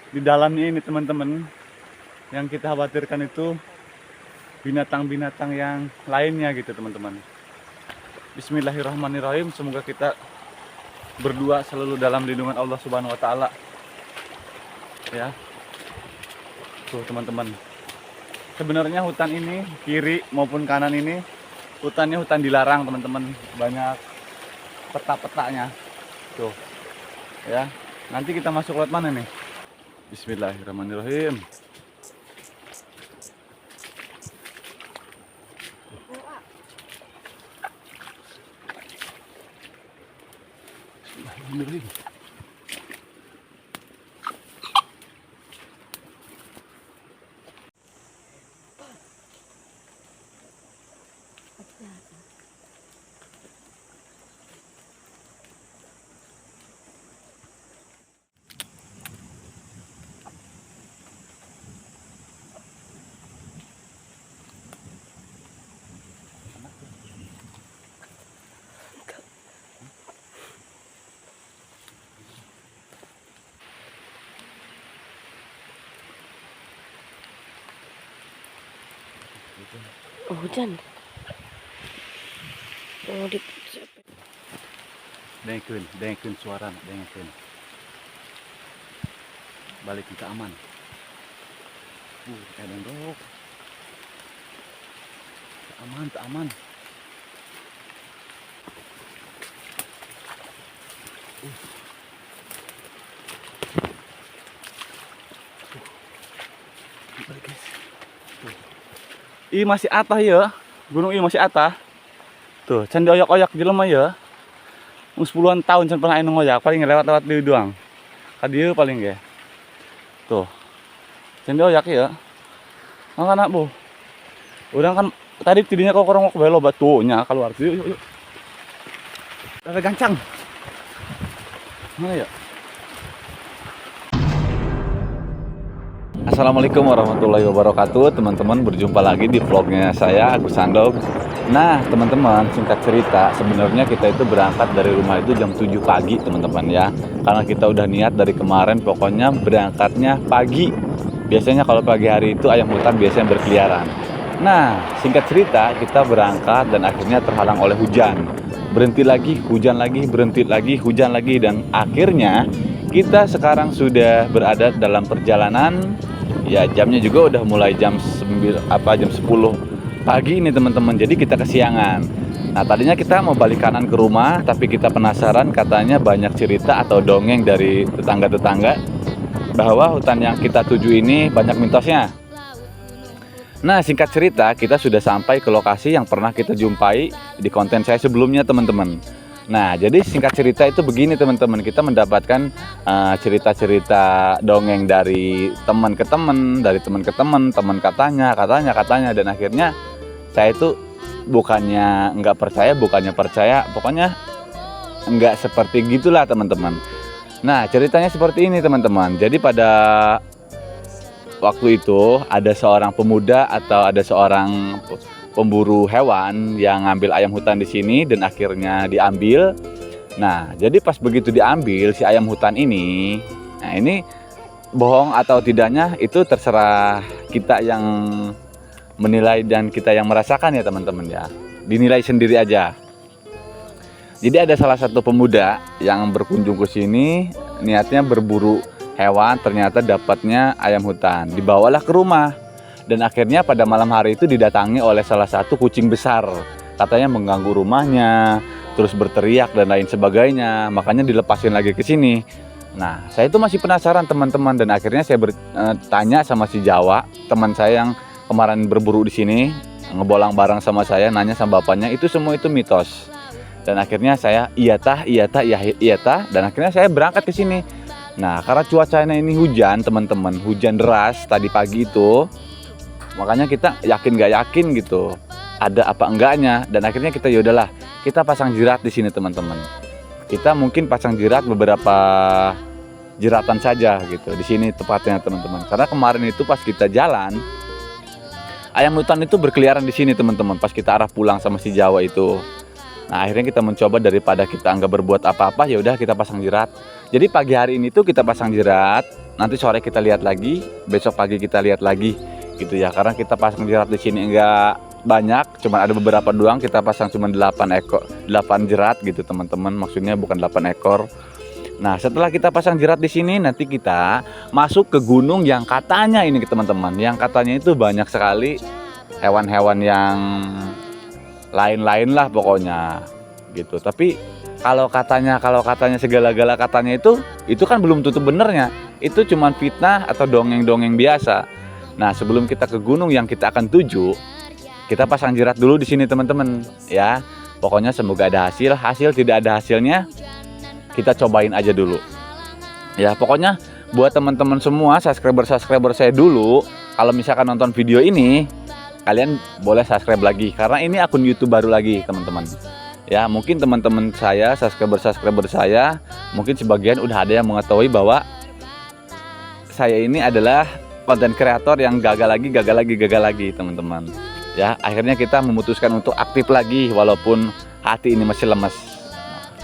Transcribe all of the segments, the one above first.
Di dalamnya ini teman-teman, yang kita khawatirkan itu binatang-binatang yang lainnya gitu teman-teman. Bismillahirrahmanirrahim. Semoga kita berdua selalu dalam lindungan Allah Subhanahu wa taala. Ya. Tuh teman-teman. Sebenarnya hutan ini kiri maupun kanan ini hutannya hutan dilarang teman-teman. Banyak peta-petanya. Tuh. Ya. Nanti kita masuk lewat mana nih? Bismillahirrahmanirrahim. Bismillahirrahmanirrahim. Oh, hujan. Oh, di Dengerin suara, dengerin. Balik kita aman. Kadang dok. Tak aman. Balik guys. Ih masih atah ya. Gunung ini masih atah. Tuh, can dioyak-oyak jelema ya. 10-an tahun can pernah anu ngoyak, paling lewat-lewat di doang. Ka dieu paling ge. Tuh. Can dioyak ya. Makana Bu. Urang kan tadi tidinya kok korong ke belo batunya keluar. Yuk. Ada gancang. Mana ya? Assalamualaikum warahmatullahi wabarakatuh. Teman-teman, berjumpa lagi di vlognya saya Agus Sandog. Nah teman-teman, singkat cerita, sebenarnya kita itu berangkat dari rumah itu jam 7 pagi teman-teman ya. Karena kita udah niat dari kemarin, pokoknya berangkatnya pagi. Biasanya kalau pagi hari itu ayam hutan biasanya berkeliaran. Nah singkat cerita, kita berangkat dan akhirnya terhalang oleh hujan. Berhenti lagi, hujan lagi, berhenti lagi, hujan lagi. Dan akhirnya kita sekarang sudah berada dalam perjalanan. Ya jamnya juga udah mulai jam 10 pagi ini teman-teman. Jadi kita kesiangan. Nah tadinya kita mau balik kanan ke rumah, tapi kita penasaran, katanya banyak cerita atau dongeng dari tetangga-tetangga bahwa hutan yang kita tuju ini banyak mitosnya. Nah singkat cerita, kita sudah sampai ke lokasi yang pernah kita jumpai di konten saya sebelumnya teman-teman. Nah, jadi singkat cerita itu begini teman-teman, kita mendapatkan cerita-cerita dongeng dari teman ke teman, dari teman ke teman, teman katanya, dan akhirnya saya itu bukannya nggak percaya, bukannya percaya, pokoknya nggak seperti gitulah teman-teman. Nah, ceritanya seperti ini teman-teman. Jadi pada waktu itu ada seorang pemuda atau ada seorang pemburu hewan yang ngambil ayam hutan di sini dan akhirnya diambil. Nah, jadi pas begitu diambil si ayam hutan ini, nah ini bohong atau tidaknya itu terserah kita yang menilai dan kita yang merasakan ya teman-teman ya. Dinilai sendiri aja. Jadi ada salah satu pemuda yang berkunjung ke sini, niatnya berburu hewan, ternyata dapatnya ayam hutan. Dibawalah ke rumah. Dan akhirnya pada malam hari itu didatangi oleh salah satu kucing besar. Katanya mengganggu rumahnya, terus berteriak dan lain sebagainya. Makanya dilepasin lagi ke sini. Nah, saya itu masih penasaran teman-teman. Dan akhirnya saya bertanya sama si Jawa, teman saya yang kemarin berburu di sini, ngebolang bareng sama saya, nanya sama bapaknya, itu semua itu mitos. Dan akhirnya saya iya tah. Dan akhirnya saya berangkat ke sini. Nah, karena cuacanya ini hujan teman-teman, hujan deras tadi pagi itu. Makanya kita yakin gak yakin gitu, ada apa enggaknya. Dan akhirnya kita yaudahlah, kita pasang jerat di sini teman-teman. Kita mungkin pasang jerat beberapa jeratan saja gitu di sini tepatnya teman-teman. Karena kemarin itu pas kita jalan, ayam hutan itu berkeliaran di sini teman-teman. Pas kita arah pulang sama si Jawa itu. Nah, akhirnya kita mencoba daripada kita nggak berbuat apa-apa, ya udah kita pasang jerat. Jadi pagi hari ini tuh kita pasang jerat, nanti sore kita lihat lagi, besok pagi kita lihat lagi, gitu ya. Karena kita pasang jerat di sini nggak banyak, cuma ada beberapa doang. Kita pasang cuma 8 jerat gitu teman-teman. Maksudnya bukan 8 ekor. Nah, setelah kita pasang jerat di sini, nanti kita masuk ke gunung yang katanya ini teman-teman, yang katanya itu banyak sekali hewan-hewan yang lain-lain lah pokoknya gitu. Tapi kalau katanya segala-gala katanya itu kan belum tutup benernya. Itu cuman fitnah atau dongeng-dongeng biasa. Nah, sebelum kita ke gunung yang kita akan tuju, kita pasang jerat dulu di sini teman-teman ya. Pokoknya semoga ada hasil tidak ada hasilnya kita cobain aja dulu. Ya, pokoknya buat teman-teman semua subscriber saya dulu, kalau misalkan nonton video ini kalian boleh subscribe lagi karena ini akun YouTube baru lagi teman-teman. Ya, mungkin teman-teman saya, subscriber saya, mungkin sebagian udah ada yang mengetahui bahwa saya ini adalah konten kreator yang gagal lagi teman-teman. Ya, akhirnya kita memutuskan untuk aktif lagi walaupun hati ini masih lemes.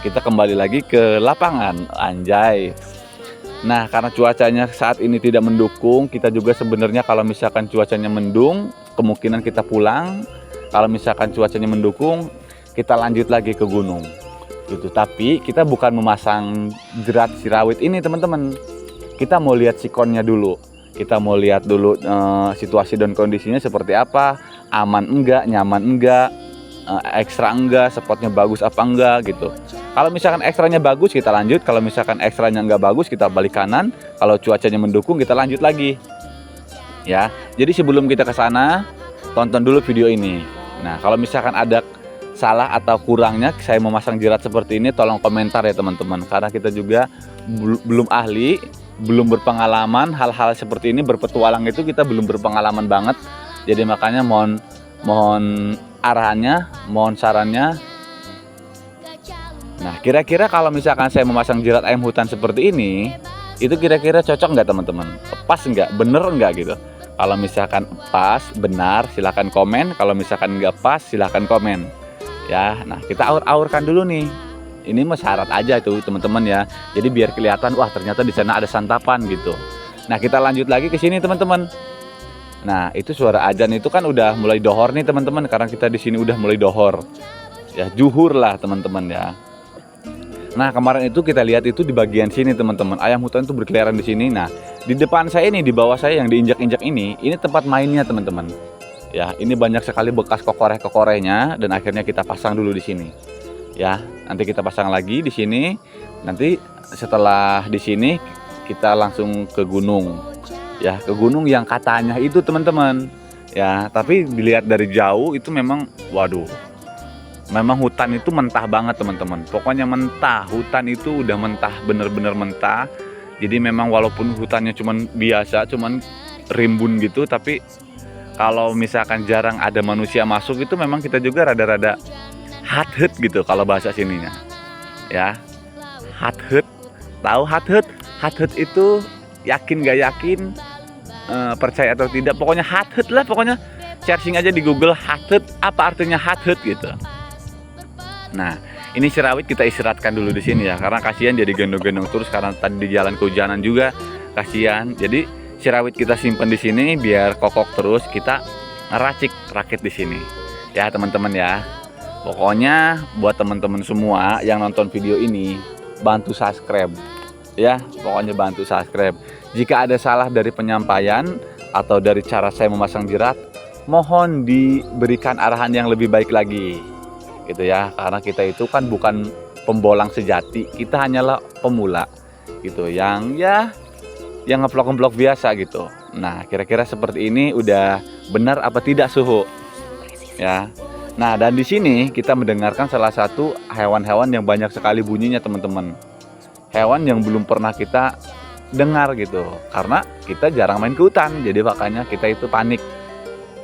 Kita kembali lagi ke lapangan, anjay. Nah, karena cuacanya saat ini tidak mendukung, kita juga sebenarnya kalau misalkan cuacanya mendung, kemungkinan kita pulang. Kalau misalkan cuacanya mendukung, kita lanjut lagi ke gunung gitu. Tapi kita bukan memasang jerat si rawit ini teman-teman. Kita mau lihat sikonnya dulu. Kita mau lihat dulu situasi dan kondisinya seperti apa, aman enggak, nyaman enggak, ekstra enggak, spotnya bagus apa enggak gitu. Kalau misalkan ekstranya bagus kita lanjut, kalau misalkan ekstranya enggak bagus kita balik kanan. Kalau cuacanya mendukung kita lanjut lagi. Ya. Jadi sebelum kita ke sana, tonton dulu video ini. Nah, kalau misalkan ada salah atau kurangnya saya memasang jerat seperti ini, tolong komentar ya teman-teman, karena kita juga belum ahli, belum berpengalaman hal-hal seperti ini, berpetualang itu kita belum berpengalaman banget. Jadi makanya mohon arahannya, mohon sarannya. Nah, kira-kira kalau misalkan saya memasang jerat ayam hutan seperti ini, itu kira-kira cocok nggak teman-teman? Pas nggak? Bener nggak gitu? Kalau misalkan pas, benar, silahkan komen. Kalau misalkan nggak pas, silahkan komen. Ya, nah kita aur-aurkan dulu nih. Ini mah syarat aja tuh teman-teman ya. Jadi biar kelihatan, wah ternyata di sana ada santapan gitu. Nah, kita lanjut lagi ke sini teman-teman. Nah, itu suara adzan itu kan udah mulai dohor nih teman-teman. Karena kita di sini udah mulai dohor. Ya, zuhur lah teman-teman ya. Nah, kemarin itu kita lihat itu di bagian sini teman-teman. Ayam hutan itu berkeliaran di sini. Nah, di depan saya ini, di bawah saya yang diinjak-injak ini tempat mainnya teman-teman. Ya, ini banyak sekali bekas kokoreh-kokorehnya dan akhirnya kita pasang dulu di sini. Ya, nanti kita pasang lagi di sini. Nanti setelah di sini kita langsung ke gunung. Ya, ke gunung yang katanya itu teman-teman. Ya, tapi dilihat dari jauh itu memang waduh. Memang hutan itu mentah banget teman-teman. Pokoknya mentah, hutan itu udah mentah, bener-bener mentah. Jadi memang walaupun hutannya cuman biasa, cuman rimbun gitu, tapi kalau misalkan jarang ada manusia masuk itu memang kita juga rada-rada hathut gitu kalau bahasa sininya. Ya. Hathut. Tahu hathut? Hathut itu yakin gak yakin, percaya atau tidak, pokoknya hathut lah, pokoknya searching aja di Google hathut, apa artinya hathut gitu. Nah, ini si rawit kita istirahatkan dulu di sini ya, karena kasihan jadi gendong-gendong terus karena tadi di jalan kehujanan juga, kasihan. Jadi si rawit kita simpan di sini biar kokok terus, kita rakit di sini. Ya, teman-teman ya. Pokoknya buat teman-teman semua yang nonton video ini, bantu subscribe. Ya, pokoknya bantu subscribe. Jika ada salah dari penyampaian atau dari cara saya memasang jerat, mohon diberikan arahan yang lebih baik lagi. Gitu ya, karena kita itu kan bukan pembolang sejati, kita hanyalah pemula gitu yang ngevlog biasa gitu. Nah, kira-kira seperti ini udah benar apa tidak suhu ya. Nah, dan di sini kita mendengarkan salah satu hewan-hewan yang banyak sekali bunyinya teman-teman. Hewan yang belum pernah kita dengar gitu, karena kita jarang main ke hutan, jadi makanya kita itu panik.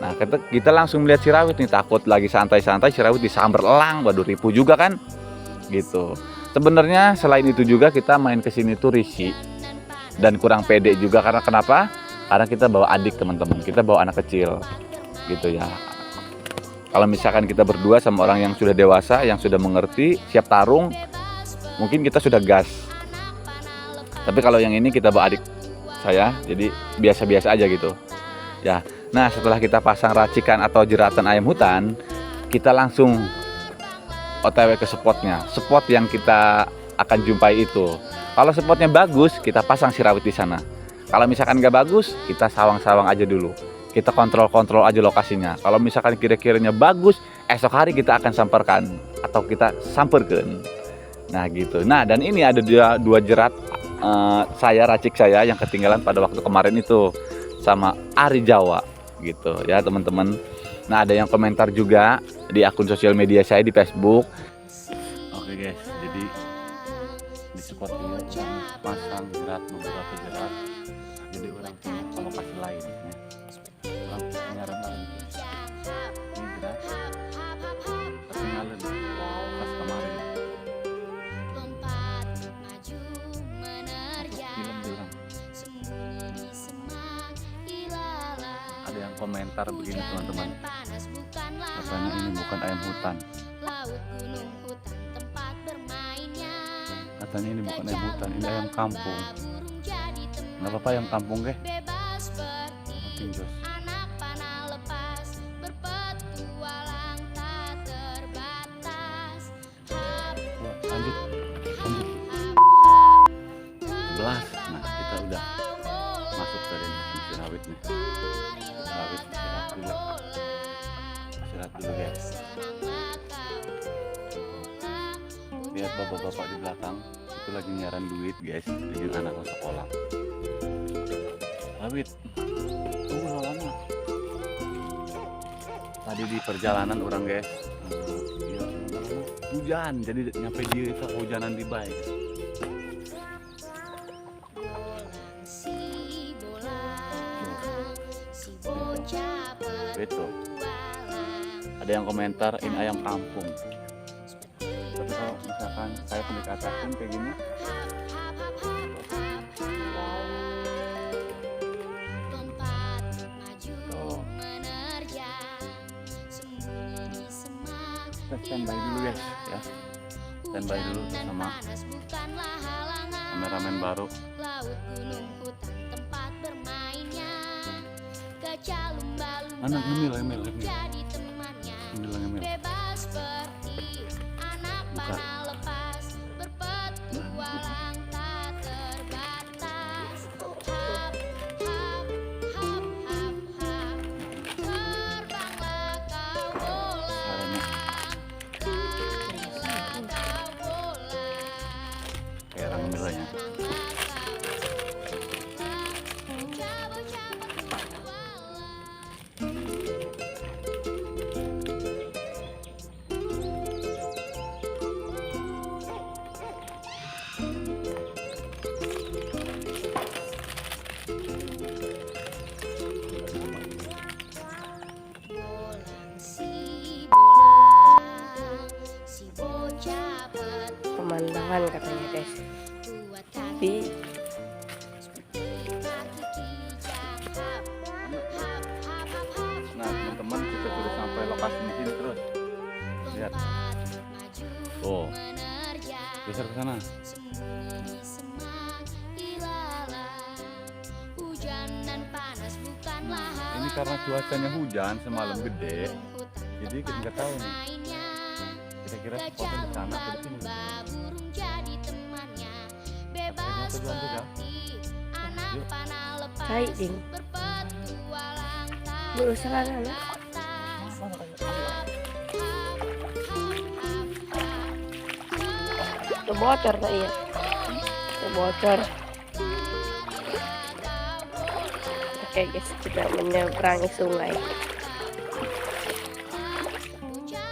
Nah, kita langsung melihat si rawit nih, takut lagi santai-santai si rawit disamber elang, waduh ripuh juga kan gitu. Sebenarnya selain itu juga kita main ke sini tuh risih dan kurang pede juga, karena kenapa? Karena kita bawa adik teman-teman, kita bawa anak kecil gitu ya. Kalau misalkan kita berdua sama orang yang sudah dewasa, yang sudah mengerti, siap tarung, mungkin kita sudah gas. Tapi kalau yang ini kita bawa adik saya, jadi biasa-biasa aja gitu. Ya. Nah, setelah kita pasang racikan atau jeratan ayam hutan, kita langsung OTW ke spotnya. Spot yang kita akan jumpai itu. Kalau spotnya bagus, kita pasang si rawit di sana. Kalau misalkan nggak bagus, kita sawang-sawang aja dulu. Kita kontrol aja lokasinya. Kalau misalkan kira-kiranya bagus, esok hari kita akan samperkan atau kita samperkan. Nah gitu. Nah, dan ini ada dua jerat racik saya yang ketinggalan pada waktu kemarin itu sama Ari Jawa gitu ya teman-teman. Nah, ada yang komentar juga di akun sosial media saya di Facebook. Oke guys, jadi di spot ini orang pasang jerat, beberapa jerat. Jadi orang punya ke lokasi lain ya. Orang penyaran lain. Ini jerat ketinggalan pas kemarin. Film bilang. Ada yang komentar begini teman-teman, katanya ini bukan ayam hutan, katanya ini bukan ayam hutan, ini ayam kampung. Nggak apa-apa ayam kampung ke tinjos. Lanjut 11. Nah, kita udah masuk tadi si rawit nih. Rawit istirahat dulu guys. Lihat bapak-bapak di belakang itu lagi nyaran duit guys, bikin anaknya sekolah. Rawit, tunggu lama. Tadi di perjalanan orang guys, hujan, jadi nyampe dia itu hujanan di baik. Betul. Ada yang komentar ini ayam kampung. Tapi kalau misalkan saya pendekatan kayak gini, kita standby dulu guys ya. Standby dulu sama kameramen baru. Anak ngemil. Buka. Kayak orang ngemilnya. Pemandangan katanya guys di Nah teman-teman, kita sudah sampai lokasi di sini terus. Lihat. Oh, geser ke sana. Ini karena cuacanya hujan semalam gede, jadi kita nggak tahu nih. Kira-kira spotnya di sana atau di sini. Akhirnya tujuan juga. Yuk. Hai ding berusaha anak bocor tak iya bocor. Oke guys, kita menyeberangi sungai.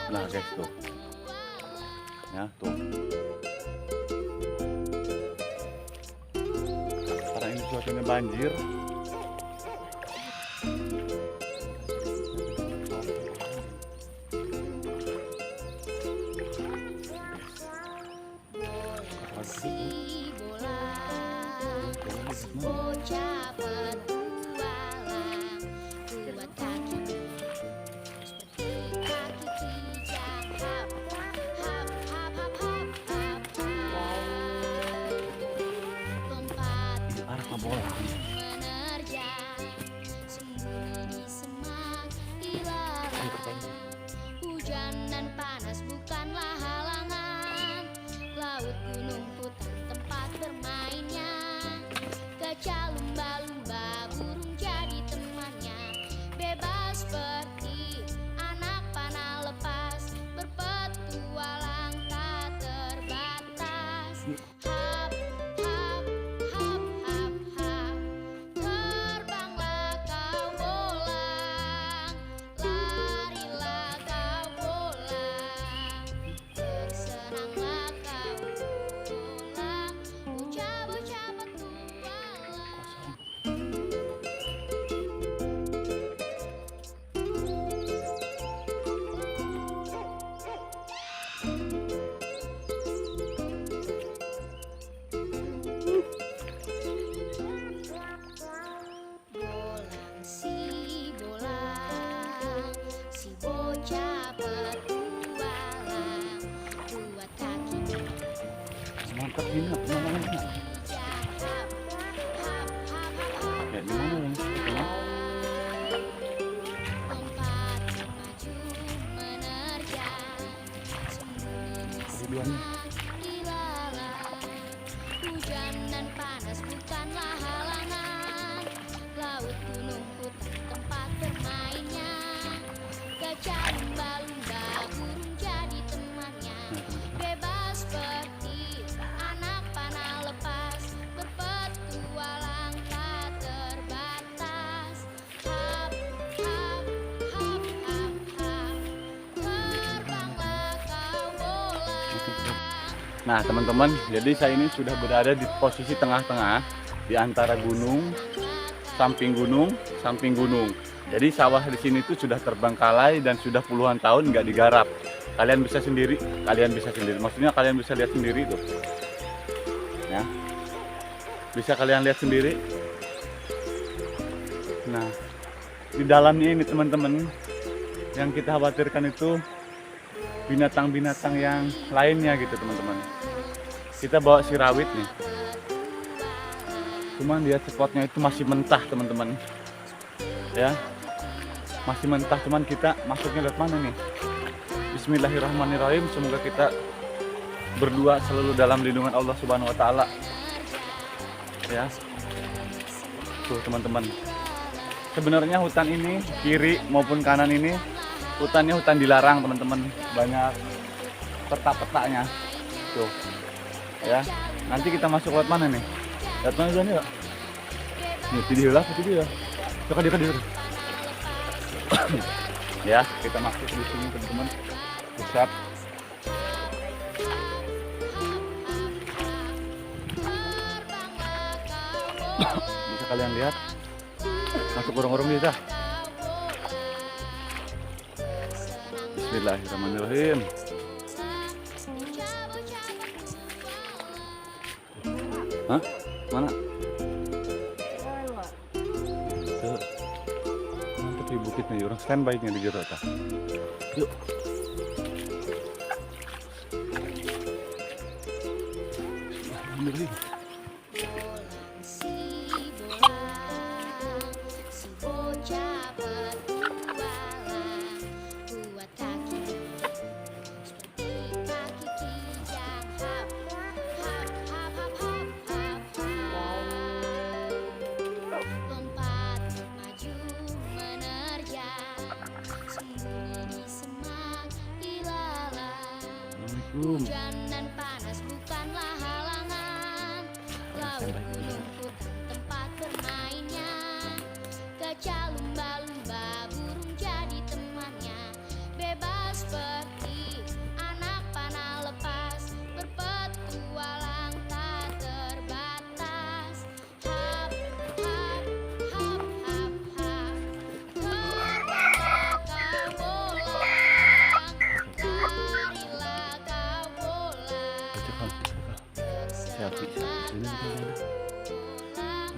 Nah guys tuh, ya tuh. Sekarang ini cuacanya banjir. seperti anak panah lepas, berpetualang tak terbatas. Hap, hap, hap, hap, hap, terbanglah kau bolang, larilah kau bolang, bersenanglah kau bolang, bocah-bocah petualang. Bolang si bocah petualang, dua kaki Mantap Bina, mana? hap, hap, hap, hap, Ya di mana yang sepertinya? lompat maju menerjang, sembunyi Keduanya. dilalang. Hujan dan panas bukanlah halangan, laut gunung hutan tempat bermainnya. Gajah lumba-lumba burung jadi temannya, bebas seperti anak panah lepas, berpetualang tak terbatas. Hap, hap, hap, hap, hap, terbanglah kau bolang. Nah teman-teman, jadi saya ini sudah berada di posisi tengah-tengah di antara gunung, samping gunung. Jadi sawah di sini tuh sudah terbengkalai dan sudah puluhan tahun nggak digarap. Kalian bisa sendiri. Maksudnya kalian bisa lihat sendiri tuh. Ya, bisa kalian lihat sendiri. Nah, di dalamnya ini teman-teman, yang kita khawatirkan itu binatang-binatang yang lainnya gitu teman-teman. Kita bawa si rawit nih, cuman lihat spotnya itu masih mentah teman-teman, ya masih mentah. Cuman kita masuknya lewat mana nih? Bismillahirrahmanirrahim. Semoga kita berdua selalu dalam lindungan Allah Subhanahu Wa Taala, ya. Tuh teman-teman, sebenarnya hutan ini kiri maupun kanan ini hutannya hutan dilarang teman-teman, banyak peta-petanya tuh, ya. Nanti kita masuk lewat mana nih? Lewat mana dulu nih, Pak? Nih, video lah, video. Coba dia. Ya, kita masuk di sini teman-teman. Pusat. Bisa kalian lihat. Masuk gorong-gorong bisa. Bismillahirrahmanirrahim. Hah? Mana? Tuh. Mantap di bukitnya, orang standby-nya di jero tah. Yuk. Alhamdulillah. Si bocah petualang, buat kaki seperti kaki kijang. Hap, hap, hap, hap, hap, hap, hap. Lompat maju menerjang, sembunyi di semak ilalang. Assalamualaikum. Hujan dan panas bukanlah halangan, laut gunung hutan tempat bermainnya. Gajah lumba-lumba burung jadi temannya, bebas seperti anak panah lepas, berpetualang tak terbatas. Hap, hap, hap, hap, hap, terbanglah kau bolang, larilah kau bolang, Selfie. Sini, sini.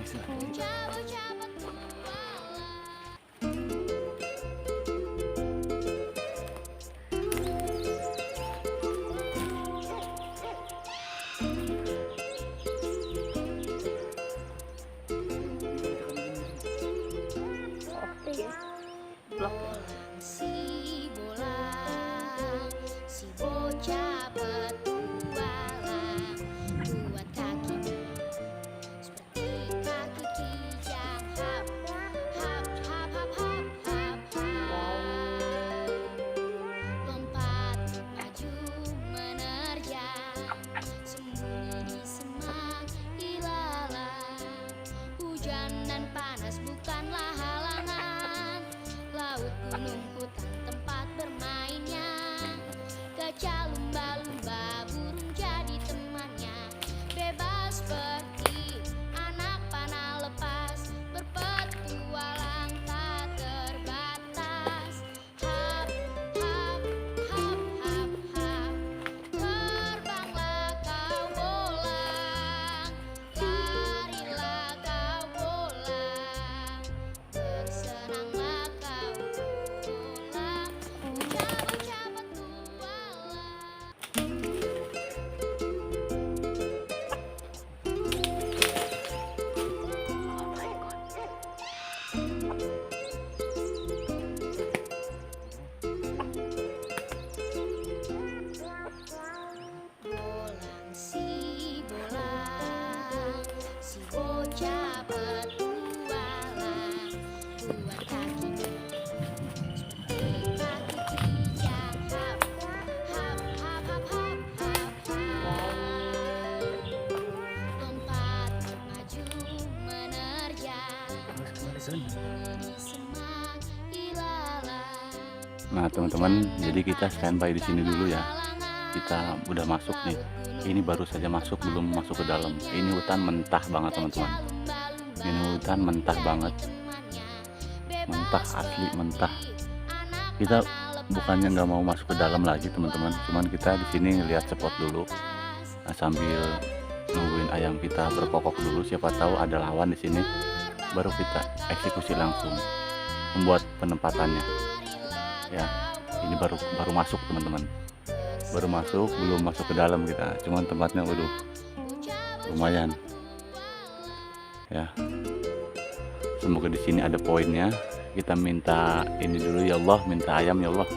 Bisa. bocah-bocah petualang. Oke ya. Blok. Si bocah petualang, buat kaki seperti kaki kijang. Hap, hap, hap, hap, hap, hap, hap. Bolang si bolang, si bocah petualang, dua kakinya seperti kaki kijang, hap hap hap hap hap hap hap. Lompat maju menerjang, sembunyi semak ilalang. Nah teman-teman, jadi kita standby di sini dulu ya. Kita udah masuk nih. Ini baru saja masuk, belum masuk ke dalam. Ini hutan mentah banget teman-teman. Ini hutan mentah banget, mentah asli mentah. Kita bukannya nggak mau masuk ke dalam lagi teman-teman, cuman kita di sini ngeliat spot dulu. Nah, sambil nungguin ayam kita berkokok dulu, siapa tahu ada lawan di sini, baru kita eksekusi langsung, membuat penempatannya. Ya, ini baru masuk teman-teman. Baru masuk, belum masuk ke dalam kita. Cuman tempatnya waduh lumayan. Ya. Semoga di sini ada poinnya. Kita minta ini dulu ya Allah, minta ayam ya Allah.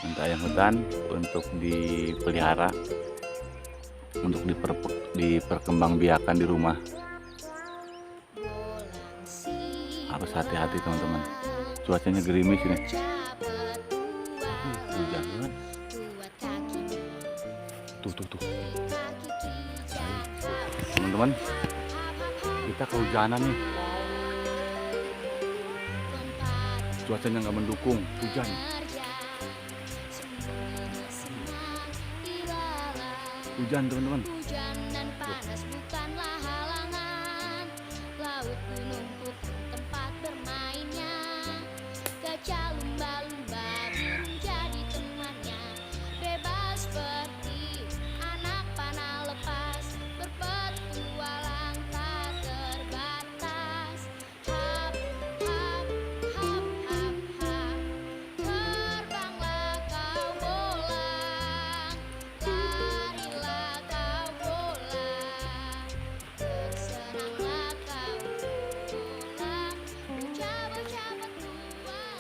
Minta ayam hutan untuk dipelihara, untuk diperkembangbiakan di rumah. Harus hati-hati teman-teman. Cuacanya gerimis ini. Hujan banget. Tuh. Teman-teman, kita kehujanan nih. Cuacanya nggak mendukung, hujan. Hujan teman-teman. Hujan dan panas bukanlah halangan. Laut gunung putih tempat bermainnya. Gajah lumba-lumba burung jadi temannya. Bebas seperti anak panah lepas. Berpetualang tak terbatas. Hap, hap, hap, hap, hap. Terbanglah kau bolang. Larilah kau bolang. Bersenanglah kau bolang. Bocah-bocah petualang.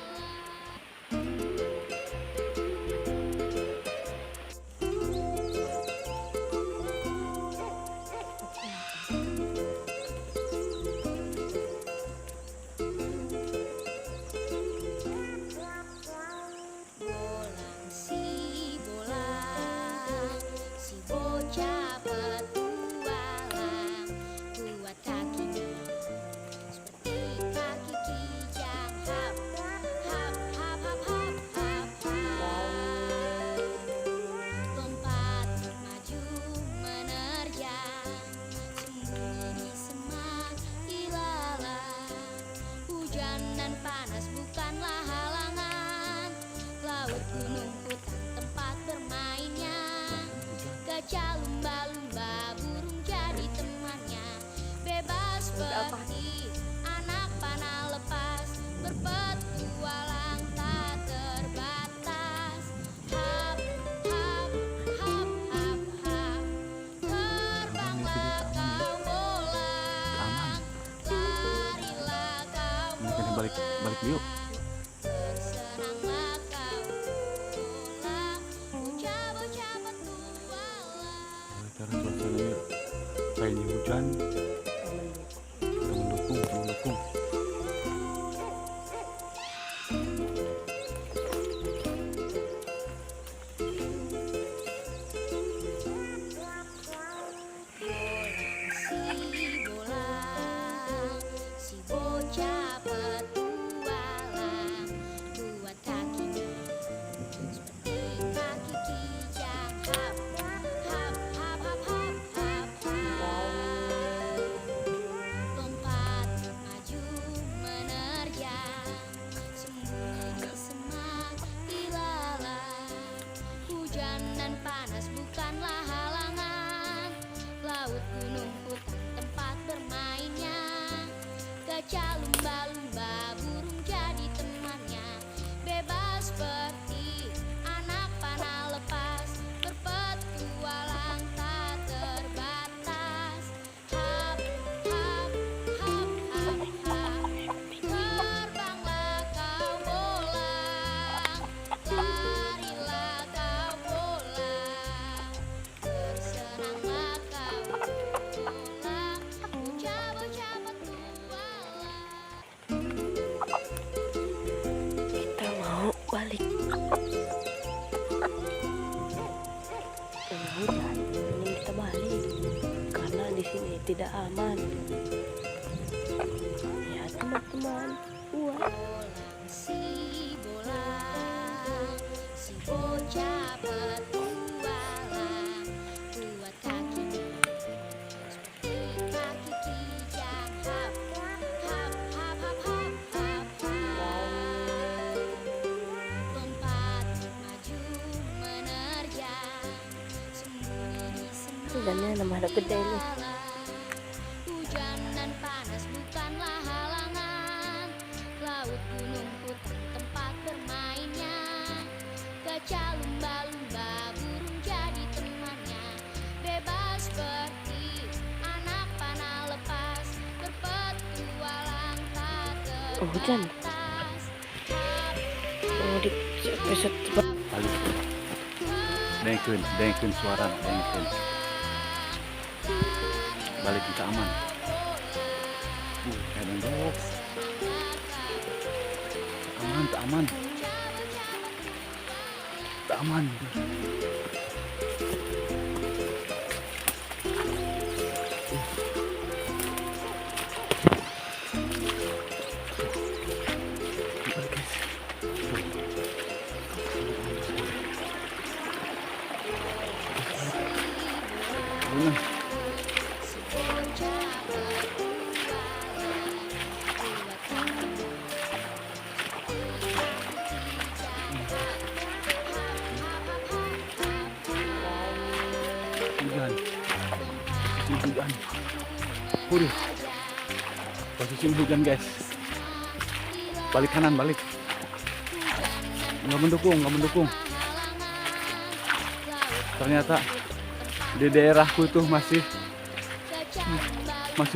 Bolang si bolang, si bocah petualang, kuat kakinya seperti kaki kijang, hap hap hap hap hap hap hap. Lompat maju menerjang, sembunyi semak ilalang. Hujan dan panas bukanlah halangan. Laut gunung hutan tempat bermainnya. Gajah lumba-lumba burung jadi temannya. Bebas seperti anak panah lepas. Berpetualang tak terbatas. Hap hap hap hap hap. Terbanglah kau bolang. Larilah kau Ini kan balik yuk. bersenanglah kau bolang. Bocah-bocah petualang. Karena cuacanya kayak ini hujan, mendukung. Si bolang, si bocah petualang. tidak aman. Ya teman-teman, buat Si bola, si bocah petualang, buat kakinya seperti kaki kijang. Hap, hap, hap, hap, hap, hap, hap. Lompat maju menerjang, sembunyi di sembunyi. hujannya nambah ada gede nih. Hujan dan panas bukanlah halangan. Laut gunung putih tempat bermainnya. Gajah lumba-lumba burung jadi temannya. Bebas seperti anak panah lepas, berpetualang tak Hujan. terbatas. Oh, di episode cepat. Balik. Dengkeun suara, dengkeun. Balik kita aman. Edan dok. Tak aman. Tak aman. Bener. Hujan. Hujan. Waduh. Posisi hujan guys. Balik kanan, balik. Nggak mendukung. Ternyata di daerahku itu masih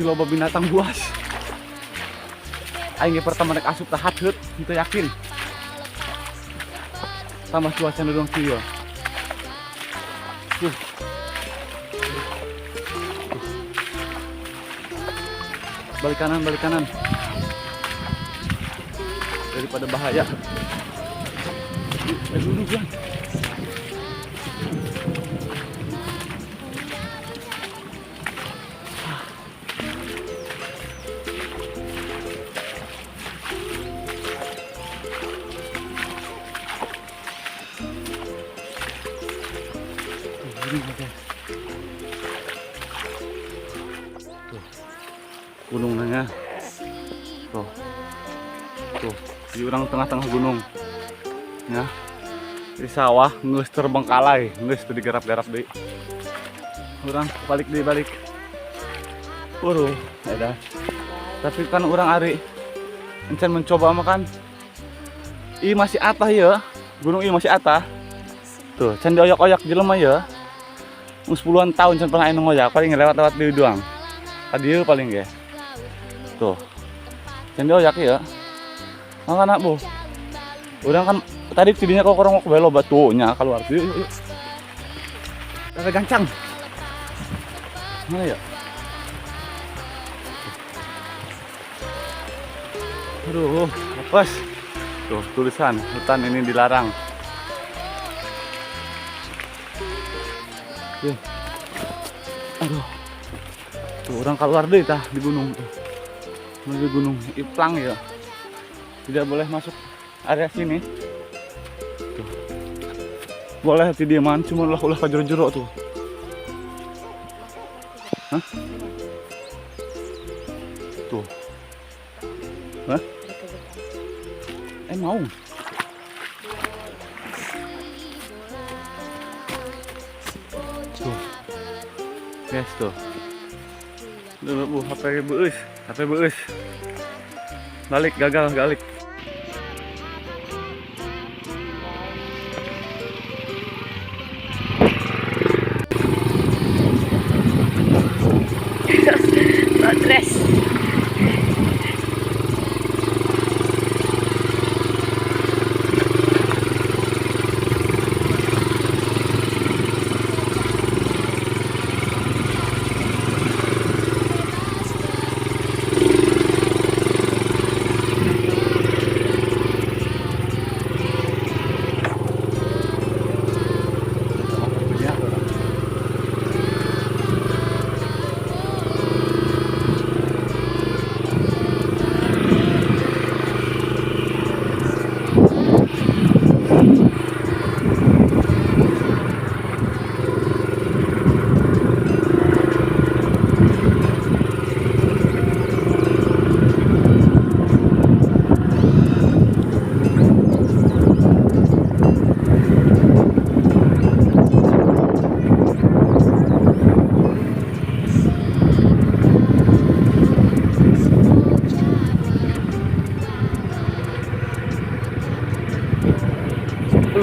loba binatang buas. Aing pertama naik asup tah hatut, itu yakin. Tambah cuaca nudung kieu. Balik kanan. Daripada bahaya. Duduk Bang. Gunung nanya. Tuh. Di urang tengah-tengah gunung. Ya. Di sawah geus terbengkalai, geus teu digarap-garap deui. Urang balik. Waduh, ada. Tapi kan urang ari encan mencoba makan. Ih masih atah ya. Gunung ieu masih atah. Tuh, can dioyak-oyak jelema ya. 10-an tahun can pernah anu ngoyak, paling lewat-lewat deui doang. Tadi paling ge. Tuh. Can dioyak ya. Makana Bu. Urang kan tadi tidinya kok korong ke belo batunya keluar. Yuk. Ada gancang. Mana ya? Aduh, apes. Tuh, tulisan hutan ini dilarang. Tuh. Aduh. Tuh, orang keluar deh tah di gunung tuh. Menuju gunung Iplang ya. Tidak boleh masuk area sini. Tuh. Boleh hati diaman, cuma ulah ke jero-jero tuh. Hah? Tuh. Hah? Mau. Tuh. Guys tuh. Dulu Bu, HP beus. Balik, gagal. Batres.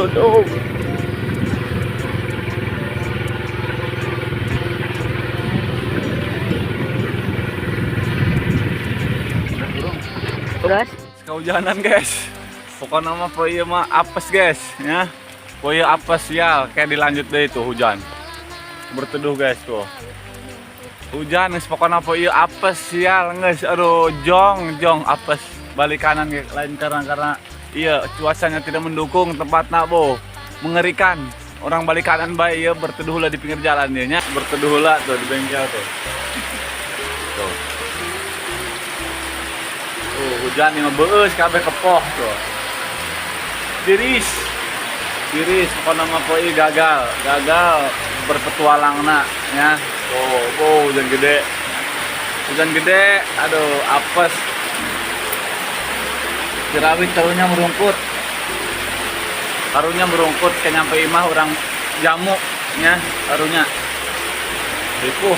dulu dong. Terus? Kehujanan guys. Pokoknya mah poe mah apes guys, ya. Poe apes ya, kayak dilanjut deh itu hujan. Berteduh guys tuh. Hujan guys, pokoknya poe apes sial guys. Aduh, jong apes. Balik kanan guys, lain karena iya cuacanya tidak mendukung tempatnya boh. Mengerikan. Orang balik kanan baik ya berteduh lah di pinggir jalan ya, berteduh lah tuh di bengkel tuh. Tuh. Hujan yang beus kabeh kepoh tuh. Tiris, pokoknya mah poe gagal berpetualang nak ya. Hujan gede, aduh apes. Jerawit taruhnya merungkut, kayak nyampe imah orang jamu ya taruhnya. Ripuh.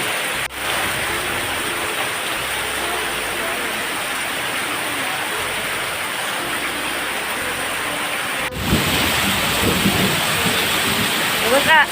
Bagus, Kak.